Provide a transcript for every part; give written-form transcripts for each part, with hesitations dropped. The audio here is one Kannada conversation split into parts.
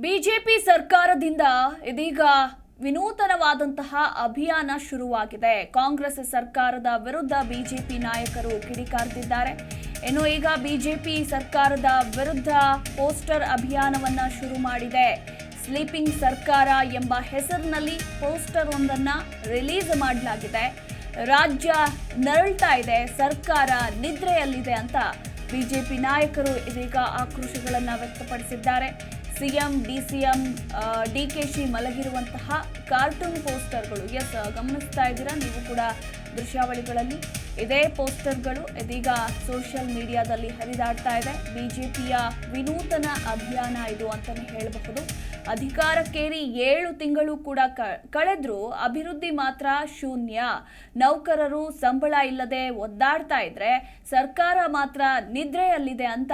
ಬಿಜೆಪಿ ಸರ್ಕಾರದಿಂದ ಇದೀಗ ವಿನೂತನವಾದಂತಹ ಅಭಿಯಾನ ಶುರುವಾಗಿದೆ. ಕಾಂಗ್ರೆಸ್ ಸರ್ಕಾರದ ವಿರುದ್ಧ ಬಿಜೆಪಿ ನಾಯಕರು ಕಿಡಿಕಾರ್ತಿದ್ದಾರೆ. ಇನ್ನು ಈಗ ಬಿಜೆಪಿ ಸರ್ಕಾರದ ವಿರುದ್ಧ ಪೋಸ್ಟರ್ ಅಭಿಯಾನವನ್ನ ಶುರು ಮಾಡಿದೆ. ಸ್ಲೀಪಿಂಗ್ ಸರ್ಕಾರ ಎಂಬ ಹೆಸರಿನಲ್ಲಿ ಪೋಸ್ಟರ್ ಒಂದನ್ನ ರಿಲೀಸ್ ಮಾಡಲಾಗಿದೆ. ರಾಜ್ಯ ನರಳ್ತಾ ಇದೆ, ಸರ್ಕಾರ ನಿದ್ರೆಯಲ್ಲಿದೆ ಅಂತ ಬಿಜೆಪಿ ನಾಯಕರು ಇದೀಗ ಆಕ್ರೋಶಗಳನ್ನು ವ್ಯಕ್ತಪಡಿಸಿದ್ದಾರೆ. ಸಿಎಂ ಡಿಸಿಎಂ ಡಿಕೆಶಿ ಮಲಗಿರುವಂತಹ ಕಾರ್ಟೂನ್ ಪೋಸ್ಟರ್ಗಳು, ಗಮನಿಸ್ತಾ ಇದ್ದೀರಾ ನೀವು ಕೂಡ ದೃಶ್ಯಾವಳಿಗಳಲ್ಲಿ. ಇದೇ ಪೋಸ್ಟರ್ಗಳು ಇದೀಗ ಸೋಷಿಯಲ್ ಮೀಡಿಯಾದಲ್ಲಿ ಹರಿದಾಡ್ತಾ ಇದೆ. ಬಿಜೆಪಿಯ ವಿನೂತನ ಅಭಿಯಾನ ಇದು ಅಂತಾನೆ ಹೇಳಬಹುದು. ಅಧಿಕಾರಕ್ಕೇರಿ 7 ತಿಂಗಳು ಕೂಡ ಕಳೆದ್ರೂ ಅಭಿವೃದ್ಧಿ ಮಾತ್ರ ಶೂನ್ಯ. ನೌಕರರು ಸಂಬಳ ಇಲ್ಲದೆ ಒದ್ದಾಡ್ತಾ ಇದ್ರೆ ಸರ್ಕಾರ ಮಾತ್ರ ನಿದ್ರೆಯಲ್ಲಿದೆ ಅಂತ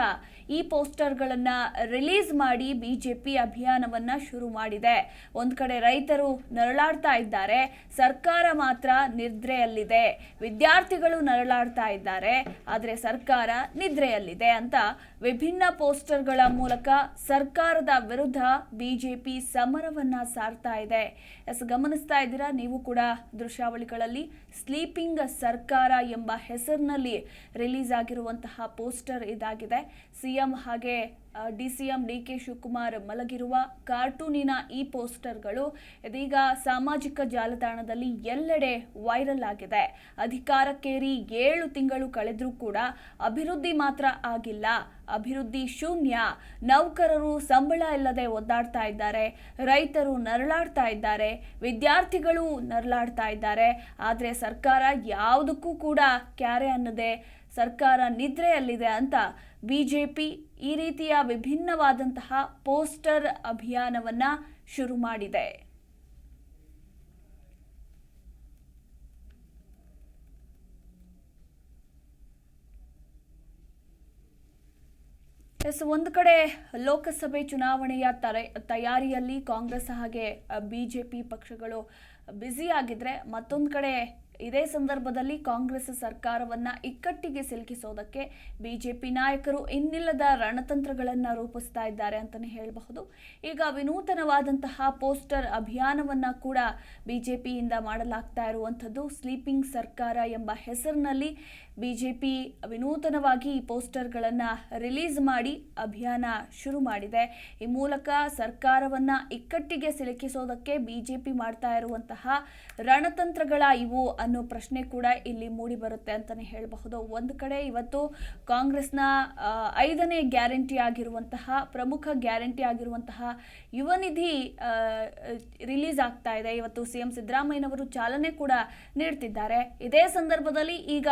ಈ ಪೋಸ್ಟರ್ಗಳನ್ನ ರಿಲೀಸ್ ಮಾಡಿ ಬಿಜೆಪಿ ಅಭಿಯಾನವನ್ನ ಶುರು ಮಾಡಿದೆ. ಒಂದ್ ಕಡೆ ರೈತರು ನರಳಾಡ್ತಾ ಇದ್ದಾರೆ, ಸರ್ಕಾರ ಮಾತ್ರ ನಿದ್ರೆಯಲ್ಲಿದೆ. ವಿದ್ಯಾರ್ಥಿಗಳು ನರಳಾಡ್ತಾ ಇದ್ದಾರೆ, ಆದ್ರೆ ಸರ್ಕಾರ ನಿದ್ರೆಯಲ್ಲಿದೆ ಅಂತ ವಿಭಿನ್ನ ಪೋಸ್ಟರ್ಗಳ ಮೂಲಕ ಸರ್ಕಾರದ ವಿರುದ್ಧ ಬಿಜೆಪಿ ಸಮರವನ್ನ ಸಾರ್ತಾ ಇದೆ. ಗಮನಿಸ್ತಾ ಇದ್ದೀರಾ ನೀವು ಕೂಡ ದೃಶ್ಯಾವಳಿಗಳಲ್ಲಿ. ಸ್ಲೀಪಿಂಗ್ ಸರ್ಕಾರ ಎಂಬ ಹೆಸರಿನಲ್ಲಿ ರಿಲೀಸ್ ಆಗಿರುವಂತಹ ಪೋಸ್ಟರ್ ಇದಾಗಿದೆ. ಸಿಎಂ ಹಾಗೆ ಡಿಸಿಎಂ ಡಿಕೆ ಶಿವಕುಮಾರ್ ಮಲಗಿರುವ ಕಾರ್ಟೂನಿನ ಈ ಪೋಸ್ಟರ್ಗಳು ಇದೀಗ ಸಾಮಾಜಿಕ ಜಾಲತಾಣದಲ್ಲಿ ಎಲ್ಲೆಡೆ ವೈರಲ್ ಆಗಿದೆ. ಅಧಿಕಾರಕ್ಕೇರಿ 7 ತಿಂಗಳು ಕಳೆದ್ರೂ ಕೂಡ ಅಭಿವೃದ್ಧಿ ಮಾತ್ರ ಆಗಿಲ್ಲ, ಅಭಿವೃದ್ಧಿ ಶೂನ್ಯ. ನೌಕರರು ಸಂಬಳ ಇಲ್ಲದೆ ಒದ್ದಾಡ್ತಾ ಇದ್ದಾರೆ, ರೈತರು ನರಳಾಡ್ತಾ ಇದ್ದಾರೆ, ವಿದ್ಯಾರ್ಥಿಗಳು ನರಳಾಡ್ತಾ ಇದ್ದಾರೆ. ಆದರೆ ಸರ್ಕಾರ ಯಾವುದಕ್ಕೂ ಕೂಡ ಕ್ಯಾರೆ ಅನ್ನದೆ ಸರ್ಕಾರ ನಿದ್ರೆಯಲ್ಲಿದೆ ಅಂತ ಬಿಜೆಪಿ ಈ ರೀತಿಯ ವಿಭಿನ್ನವಾದಂತಹ ಪೋಸ್ಟರ್ ಅಭಿಯಾನವನ್ನ ಶುರು ಮಾಡಿದೆ. ಒಂದು ಕಡೆ ಲೋಕಸಭೆ ಚುನಾವಣೆಯ ತಯಾರಿಯಲ್ಲಿ ಕಾಂಗ್ರೆಸ್ ಹಾಗೆ ಬಿಜೆಪಿ ಪಕ್ಷಗಳು ಬ್ಯುಸಿ ಆಗಿದ್ರೆ, ಮತ್ತೊಂದು ಕಡೆ ಇದೇ ಸಂದರ್ಭದಲ್ಲಿ ಕಾಂಗ್ರೆಸ್ ಸರ್ಕಾರವನ್ನ ಇಕ್ಕಟ್ಟಿಗೆ ಸಿಲುಕಿಸೋದಕ್ಕೆ ಬಿಜೆಪಿ ನಾಯಕರು ಇನ್ನಿಲ್ಲದ ರಣತಂತ್ರಗಳನ್ನ ರೂಪಿಸ್ತಾ ಇದ್ದಾರೆ ಅಂತಾನೆ ಹೇಳಬಹುದು. ಈಗ ವಿನೂತನವಾದಂತಹ ಪೋಸ್ಟರ್ ಅಭಿಯಾನವನ್ನ ಕೂಡ ಬಿಜೆಪಿಯಿಂದ ಮಾಡಲಾಗ್ತಾ ಇರುವಂಥದ್ದು. ಸ್ಲೀಪಿಂಗ್ ಸರ್ಕಾರ ಎಂಬ ಹೆಸರಿನಲ್ಲಿ ಬಿಜೆಪಿ ವಿನೂತನವಾಗಿ ಈ ಪೋಸ್ಟರ್ಗಳನ್ನು ರಿಲೀಸ್ ಮಾಡಿ ಅಭಿಯಾನ ಶುರು ಮಾಡಿದೆ. ಈ ಮೂಲಕ ಸರ್ಕಾರವನ್ನ ಇಕ್ಕಟ್ಟಿಗೆ ಸಿಲುಕಿಸೋದಕ್ಕೆ ಬಿಜೆಪಿ ಮಾಡ್ತಾ ಇರುವಂತಹ ರಣತಂತ್ರಗಳ ಇವು ಅನ್ನೋ ಪ್ರಶ್ನೆ ಕೂಡ ಇಲ್ಲಿ ಮೂಡಿ ಬರುತ್ತೆ ಅಂತಾನೆ ಹೇಳಬಹುದು. ಒಂದು ಕಡೆ ಇವತ್ತು ಕಾಂಗ್ರೆಸ್ನ 5ನೇ ಗ್ಯಾರಂಟಿ ಆಗಿರುವಂತಹ ಪ್ರಮುಖ ಗ್ಯಾರಂಟಿ ಆಗಿರುವಂತಹ ಯುವ ನಿಧಿ ರಿಲೀಸ್ ಆಗ್ತಾ ಇದೆ. ಇವತ್ತು ಸಿಎಂ ಸಿದ್ದರಾಮಯ್ಯನವರು ಚಾಲನೆ ಕೂಡ ನೀಡ್ತಿದ್ದಾರೆ. ಇದೇ ಸಂದರ್ಭದಲ್ಲಿ ಈಗ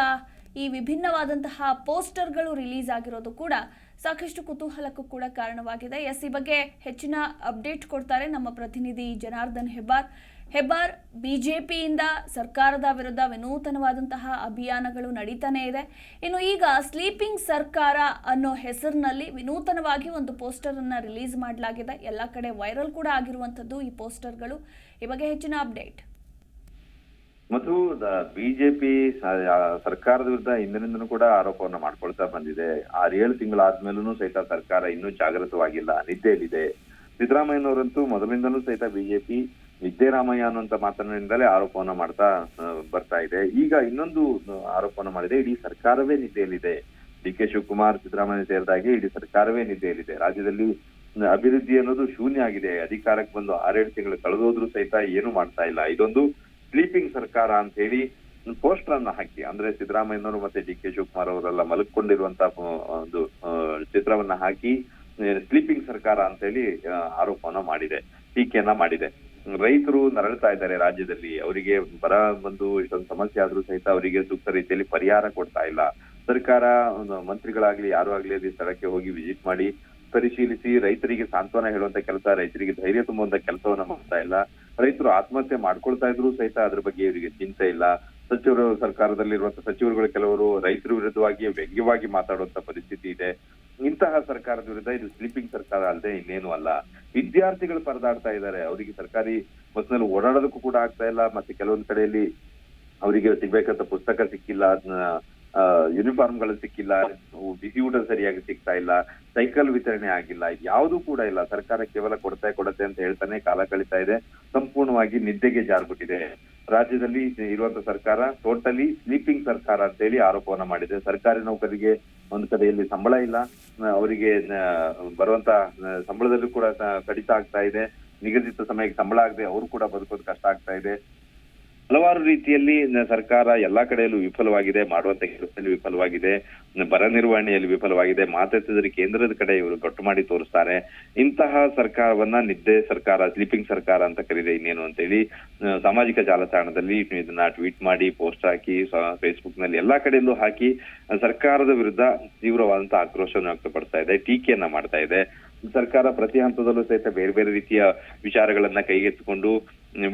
ಈ ವಿಭಿನ್ನವಾದಂತಹ ಪೋಸ್ಟರ್ಗಳು ರಿಲೀಸ್ ಆಗಿರೋದು ಕೂಡ ಸಾಕಷ್ಟು ಕುತೂಹಲಕ್ಕೂ ಕೂಡ ಕಾರಣವಾಗಿದೆ. ಈ ಬಗ್ಗೆ ಹೆಚ್ಚಿನ ಅಪ್ಡೇಟ್ ಕೊಡ್ತಾರೆ ನಮ್ಮ ಪ್ರತಿನಿಧಿ ಜನಾರ್ದನ್ ಹೆಬ್ಬಾರ್. ಬಿಜೆಪಿಯಿಂದ ಸರ್ಕಾರದ ವಿರುದ್ಧ ವಿನೂತನವಾದಂತಹ ಅಭಿಯಾನಗಳು ನಡೀತಾನೆ ಇದೆ. ಇನ್ನು ಈಗ ಸ್ಲೀಪಿಂಗ್ ಸರ್ಕಾರ ಅನ್ನೋ ಹೆಸರಿನಲ್ಲಿ ವಿನೂತನವಾಗಿ ಒಂದು ಪೋಸ್ಟರ್ ಅನ್ನ ರಿಲೀಸ್ ಮಾಡಲಾಗಿದೆ. ಎಲ್ಲ ಕಡೆ ವೈರಲ್ ಕೂಡ ಆಗಿರುವಂತದ್ದು ಈ ಪೋಸ್ಟರ್ಗಳು. ಈ ಬಗ್ಗೆ ಹೆಚ್ಚಿನ ಅಪ್ಡೇಟ್. ಮತ್ತು ಬಿಜೆಪಿ ಸರ್ಕಾರದ ವಿರುದ್ಧ ಹಿಂದಿನಿಂದನೂ ಕೂಡ ಆರೋಪವನ್ನ ಮಾಡ್ಕೊಳ್ತಾ ಬಂದಿದೆ. 6-7 ತಿಂಗಳಾದ್ಮೇಲೂ ಸಹಿತ ಸರ್ಕಾರ ಇನ್ನೂ ಜಾಗೃತವಾಗಿಲ್ಲ, ನಿದ್ದೆಯಲ್ಲಿದೆ. ಸಿದ್ದರಾಮಯ್ಯನವರಂತೂ ಮೊದಲಿಂದನೂ ಸಹಿತ ಬಿಜೆಪಿ ನಿದ್ದೆರಾಮಯ್ಯ ಅನ್ನುವಂತ ಮಾತನಿಂದಲೇ ಆರೋಪವನ್ನ ಮಾಡ್ತಾ ಬರ್ತಾ ಇದೆ. ಈಗ ಇನ್ನೊಂದು ಆರೋಪವನ್ನ ಮಾಡಿದೆ, ಇಡೀ ಸರ್ಕಾರವೇ ನಿದ್ದೆಯಲ್ಲಿದೆ. ಡಿಕೆ ಶಿವಕುಮಾರ್ ಸಿದ್ದರಾಮಯ್ಯ ಸೇರಿದಾಗೆ ಇಡೀ ಸರ್ಕಾರವೇ ನಿದ್ದೆಯಲ್ಲಿದೆ. ರಾಜ್ಯದಲ್ಲಿ ಅಭಿವೃದ್ಧಿ ಅನ್ನೋದು ಶೂನ್ಯ ಆಗಿದೆ. ಅಧಿಕಾರಕ್ಕೆ ಬಂದು 6-7 ತಿಂಗಳು ಕಳೆದೋದ್ರೂ ಸಹಿತ ಏನು ಮಾಡ್ತಾ ಇಲ್ಲ. ಇದೊಂದು ಸ್ಲೀಪಿಂಗ್ ಸರ್ಕಾರ ಅಂತ ಹೇಳಿ ಪೋಸ್ಟರ್ ಅನ್ನ ಹಾಕಿ, ಅಂದ್ರೆ ಸಿದ್ದರಾಮಯ್ಯನವರು ಮತ್ತೆ ಡಿಕೆ ಶಿವಕುಮಾರ್ ಅವರೆಲ್ಲ ಮಲಗಿಕೊಂಡಿರುವಂತ ಒಂದು ಚಿತ್ರವನ್ನ ಹಾಕಿ ಸ್ಲೀಪಿಂಗ್ ಸರ್ಕಾರ ಅಂತ ಹೇಳಿ ಆರೋಪವನ್ನ ಮಾಡಿದೆ, ಟೀಕೆಯನ್ನ ಮಾಡಿದೆ. ರೈತರು ನರಳ್ತಾ ಇದ್ದಾರೆ ರಾಜ್ಯದಲ್ಲಿ. ಅವರಿಗೆ ಬರ ಬಂದು ಇಷ್ಟೊಂದು ಸಮಸ್ಯೆ ಆದ್ರೂ ಸಹಿತ ಅವರಿಗೆ ಸೂಕ್ತ ರೀತಿಯಲ್ಲಿ ಪರಿಹಾರ ಕೊಡ್ತಾ ಇಲ್ಲ. ಸರ್ಕಾರ ಮಂತ್ರಿಗಳಾಗ್ಲಿ ಯಾರು ಆಗ್ಲಿ ಅಲ್ಲಿ ಸ್ಥಳಕ್ಕೆ ಹೋಗಿ ವಿಸಿಟ್ ಮಾಡಿ ಪರಿಶೀಲಿಸಿ ರೈತರಿಗೆ ಸಾಂತ್ವನ ಹೇಳುವಂತ ಕೆಲಸ, ರೈತರಿಗೆ ಧೈರ್ಯ ತುಂಬುವಂತ ಕೆಲಸವನ್ನ ಮಾಡ್ತಾ ಇಲ್ಲ. ರೈತರು ಆತ್ಮಹತ್ಯೆ ಮಾಡ್ಕೊಳ್ತಾ ಇದ್ರು ಸಹಿತ ಅದ್ರ ಬಗ್ಗೆ ಇವರಿಗೆ ಚಿಂತೆ ಇಲ್ಲ. ಸಚಿವರು, ಸರ್ಕಾರದಲ್ಲಿರುವಂತಹ ಸಚಿವರುಗಳು ಕೆಲವರು ರೈತರ ವಿರುದ್ಧವಾಗಿ ವ್ಯಂಗ್ಯವಾಗಿ ಮಾತಾಡುವಂತ ಪರಿಸ್ಥಿತಿ ಇದೆ. ಇಂತಹ ಸರ್ಕಾರದ ವಿರುದ್ಧ ಇದು ಸ್ಲೀಪಿಂಗ್ ಸರ್ಕಾರ ಅಲ್ಲದೆ ಇನ್ನೇನು ಅಲ್ಲ. ವಿದ್ಯಾರ್ಥಿಗಳು ಪರದಾಡ್ತಾ ಇದ್ದಾರೆ, ಅವರಿಗೆ ಸರ್ಕಾರಿ ಬಸ್ನಲ್ಲಿ ಓಡಾಡೋದಕ್ಕೂ ಕೂಡ ಆಗ್ತಾ ಇಲ್ಲ. ಮತ್ತೆ ಕೆಲವೊಂದು ಕಡೆಯಲ್ಲಿ ಅವರಿಗೆ ಸಿಗ್ಬೇಕಂತ ಪುಸ್ತಕ ಸಿಕ್ಕಿಲ್ಲ, ಯೂನಿಫಾರ್ಮ್ಗಳು ಸಿಕ್ಕಿಲ್ಲ, ಬಿಸಿ ಊಟ ಸರಿಯಾಗಿ ಸಿಗ್ತಾ ಇಲ್ಲ, ಸೈಕಲ್ ವಿತರಣೆ ಆಗಿಲ್ಲ, ಯಾವುದು ಕೂಡ ಇಲ್ಲ. ಸರ್ಕಾರ ಕೇವಲ ಕೊಡುತ್ತೆ ಅಂತ ಹೇಳ್ತಾನೆ ಕಾಲ ಕಳೀತಾ ಇದೆ. ಸಂಪೂರ್ಣವಾಗಿ ನಿದ್ದೆಗೆ ಜಾರ್ಬಿಟ್ಟಿದೆ. ರಾಜ್ಯದಲ್ಲಿ ಇರುವಂತ ಸರ್ಕಾರ ಟೋಟಲಿ ಸ್ಲೀಪಿಂಗ್ ಸರ್ಕಾರ ಅಂತ ಹೇಳಿ ಆರೋಪವನ್ನ ಮಾಡಿದೆ. ಸರ್ಕಾರಿ ನೌಕರಿಗೆ ಒಂದು ಕಡೆಯಲ್ಲಿ ಸಂಬಳ ಇಲ್ಲ, ಅವರಿಗೆ ಬರುವಂತ ಸಂಬಳದಲ್ಲೂ ಕೂಡ ಕಡಿತ ಆಗ್ತಾ ಇದೆ. ನಿಗದಿತ ಸಮಯಕ್ಕೆ ಸಂಬಳ ಆಗದೆ ಅವರು ಕೂಡ ಬದುಕೋದು ಕಷ್ಟ ಆಗ್ತಾ ಇದೆ. ಹಲವಾರು ರೀತಿಯಲ್ಲಿ ಸರ್ಕಾರ ಎಲ್ಲಾ ಕಡೆಯಲ್ಲೂ ವಿಫಲವಾಗಿದೆ, ಮಾಡುವಂತ ಕೆಲಸದಲ್ಲಿ ವಿಫಲವಾಗಿದೆ, ಬರ ನಿರ್ವಹಣೆಯಲ್ಲಿ ವಿಫಲವಾಗಿದೆ. ಮಾತೆತ್ತಿದ್ರೆ ಕೇಂದ್ರದ ಕಡೆ ಇವರು ಗಟ್ಟು ಮಾಡಿ ತೋರಿಸ್ತಾರೆ. ಇಂತಹ ಸರ್ಕಾರವನ್ನ ನಿದ್ದೆ ಸರ್ಕಾರ, ಸ್ಲೀಪಿಂಗ್ ಸರ್ಕಾರ ಅಂತ ಕರೀದೆ ಇನ್ನೇನು ಅಂತೇಳಿ ಸಾಮಾಜಿಕ ಜಾಲತಾಣದಲ್ಲಿ ಇದನ್ನ ಟ್ವೀಟ್ ಮಾಡಿ, ಪೋಸ್ಟ್ ಹಾಕಿ, ಫೇಸ್ಬುಕ್ ನಲ್ಲಿ ಎಲ್ಲಾ ಕಡೆಯಲ್ಲೂ ಹಾಕಿ ಸರ್ಕಾರದ ವಿರುದ್ಧ ತೀವ್ರವಾದಂತಹ ಆಕ್ರೋಶವನ್ನು ವ್ಯಕ್ತಪಡಿಸ್ತಾ ಇದೆ, ಟೀಕೆಯನ್ನ ಮಾಡ್ತಾ ಇದೆ. ಸರ್ಕಾರ ಪ್ರತಿ ಹಂತದಲ್ಲೂ ಸಹಿತ ಬೇರೆ ಬೇರೆ ರೀತಿಯ ವಿಚಾರಗಳನ್ನ ಕೈಗೆತ್ತಿಕೊಂಡು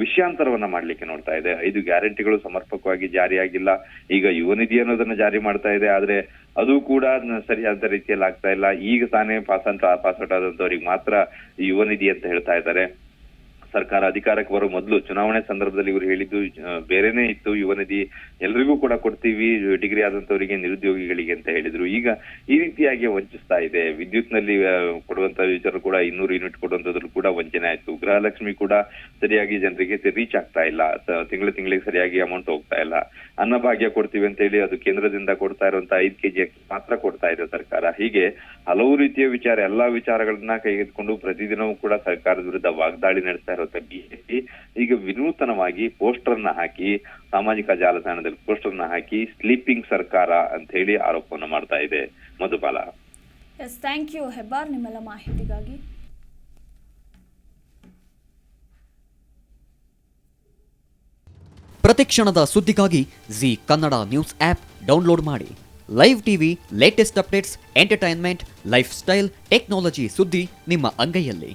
ವಿಷಯಾಂತರವನ್ನ ಮಾಡ್ಲಿಕ್ಕೆ ನೋಡ್ತಾ ಇದೆ. 5 ಗ್ಯಾರಂಟಿಗಳು ಸಮರ್ಪಕವಾಗಿ ಜಾರಿಯಾಗಿಲ್ಲ. ಈಗ ಯುವ ನಿಧಿ ಅನ್ನೋದನ್ನ ಜಾರಿ ಮಾಡ್ತಾ ಇದೆ, ಆದ್ರೆ ಅದು ಕೂಡ ಸರಿಯಾದ ರೀತಿಯಲ್ಲಿ ಆಗ್ತಾ ಇಲ್ಲ. ಈಗ ತಾನೇ ಪಾಸ್ಔಟ್ ಆದಂತವ್ರಿಗೆ ಮಾತ್ರ ಯುವ ನಿಧಿ ಅಂತ ಹೇಳ್ತಾ ಇದ್ದಾರೆ. ಸರ್ಕಾರ ಅಧಿಕಾರಕ್ಕೆ ಬರೋ ಮೊದಲು ಚುನಾವಣೆ ಸಂದರ್ಭದಲ್ಲಿ ಇವರು ಹೇಳಿದ್ದು ಬೇರೆನೇ ಇತ್ತು. ಯುವ ನಿಧಿ ಎಲ್ರಿಗೂ ಕೂಡ ಕೊಡ್ತೀವಿ, ಡಿಗ್ರಿ ಆದಂತವರಿಗೆ, ನಿರುದ್ಯೋಗಿಗಳಿಗೆ ಅಂತ ಹೇಳಿದ್ರು. ಈಗ ಈ ರೀತಿಯಾಗಿ ವಂಚಿಸ್ತಾ ಇದೆ. ವಿದ್ಯುತ್ ನಲ್ಲಿ ಕೊಡುವಂತ ವಿಚಾರ ಕೂಡ 200 ಯೂನಿಟ್ ಕೊಡುವಂತದ್ರು ಕೂಡ ವಂಚನೆ ಆಯ್ತು. ಗೃಹಲಕ್ಷ್ಮಿ ಕೂಡ ಸರಿಯಾಗಿ ಜನರಿಗೆ ರೀಚ್ ಆಗ್ತಾ ಇಲ್ಲ, ತಿಂಗಳಿಗೆ ಸರಿಯಾಗಿ ಅಮೌಂಟ್ ಹೋಗ್ತಾ ಇಲ್ಲ. ಅನ್ನಭಾಗ್ಯ ಕೊಡ್ತೀವಿ ಅಂತ ಹೇಳಿ ಅದು ಕೇಂದ್ರದಿಂದ ಕೊಡ್ತಾ ಇರುವಂತ 5 kg ಮಾತ್ರ ಕೊಡ್ತಾ ಇದೆ ಸರ್ಕಾರ. ಹೀಗೆ ಹಲವು ರೀತಿಯ ವಿಚಾರ, ಎಲ್ಲಾ ವಿಚಾರಗಳನ್ನ ಕೈಗೆತ್ತಿಕೊಂಡು ಪ್ರತಿದಿನವೂ ಕೂಡ ಸರ್ಕಾರದ ವಿರುದ್ಧ ವಾಗ್ದಾಳಿ ನಡೆಸ್ತಾ ಇರುತ್ತೆ ಬಿಜೆಪಿ. ಈಗ ವಿನೂತನವಾಗಿ ಪೋಸ್ಟರ್ ನ ಹಾಕಿ, ಸಾಮಾಜಿಕ ಜಾಲತಾಣದಲ್ಲಿ ಪೋಸ್ಟರ್ ನ ಹಾಕಿ ಸ್ಲೀಪಿಂಗ್ ಸರ್ಕಾರ ಅಂತ ಹೇಳಿ ಆರೋಪವನ್ನು ಮಾಡ್ತಾ ಇದೆ. Madhubala. Yes, thank you Hebbar ನಿಮ್ಮೆಲ್ಲ ಮಾಹಿತಿಗಾಗಿ. ಪ್ರತಿಕ್ಷಣದ ಸುದ್ದಿಗಾಗಿ Zee Kannada news app download ಮಾಡಿ. Live TV, latest updates, entertainment, lifestyle, technology ಸುದ್ದಿ ನಿಮ್ಮ ಅಂಗೈಯಲ್ಲಿ.